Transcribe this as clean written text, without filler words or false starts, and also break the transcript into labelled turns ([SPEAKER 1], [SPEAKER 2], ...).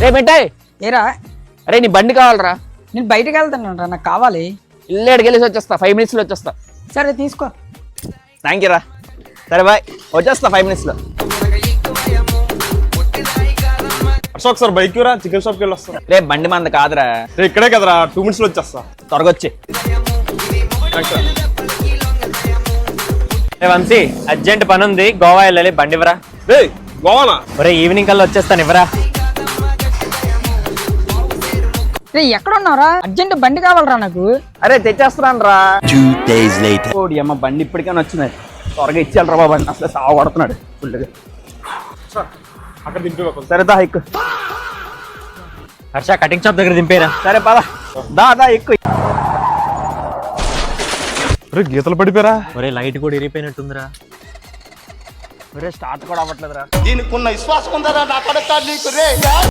[SPEAKER 1] రే మిఠాయి,
[SPEAKER 2] ఏరా
[SPEAKER 1] అరే నీ బండి కావాలరా.
[SPEAKER 2] నేను బయటకు వెళ్తాను రా, నాకు కావాలి.
[SPEAKER 1] ఇల్లేడికి వెళ్ళేసి వచ్చేస్తా, 5 minutes లో వచ్చేస్తా.
[SPEAKER 2] సరే తీసుకో.
[SPEAKER 1] థ్యాంక్ యూ రా. సరే బాయ్, వచ్చేస్తా 5 minutes లో.
[SPEAKER 3] అశోక్ సార్ బైక్ రా, చికెన్ షాప్కి వెళ్ళి వస్తాను.
[SPEAKER 1] రే బండి మంద కాదురా,
[SPEAKER 3] ఇక్కడే కదరా, 2 minutes లో వచ్చేస్తా.
[SPEAKER 1] త్వరగా వచ్చి.
[SPEAKER 4] వంశీ అర్జెంట్ పని ఉంది, గోవా వెళ్ళాలి, బండి ఇవ్వరా.
[SPEAKER 3] రే గోవానా?
[SPEAKER 4] ఒరే ఈవినింగ్ కల్లా వచ్చేస్తాను, ఇవ్వరా.
[SPEAKER 2] రే ఎక్కడ ఉన్నావురా? అర్జెంట్ బండి కావాలరా నాకు.
[SPEAKER 1] అరే తెచ్చేస్తున్నాను రా.
[SPEAKER 5] 2 days later.
[SPEAKER 1] ఓడి అమ్మ బండి ఇప్పటికైనా వచ్చినాయి, త్వరగా ఇచ్చేయాలరా బాబు. అసలు సాగు కొడుతున్నాడు ఫుల్గా.
[SPEAKER 3] అక్కడ దింపి
[SPEAKER 1] సరే దా ఎక్కు.
[SPEAKER 4] హర్ష కటింగ్ షాప్ దగ్గర దింపేరా.
[SPEAKER 1] సరే పద, దా ఎక్కు.
[SPEAKER 3] రే గీతలు పడిపోయారా?
[SPEAKER 4] ఒరే లైట్ కూడా ఇరిగిపోయినట్టుందిరా.
[SPEAKER 1] ఒరే స్టార్ట్ కూడా అవ్వట్లేదురా.
[SPEAKER 5] దీనికి ఉన్న విశ్వాసం ఉందా నా కొడక నీకు రే?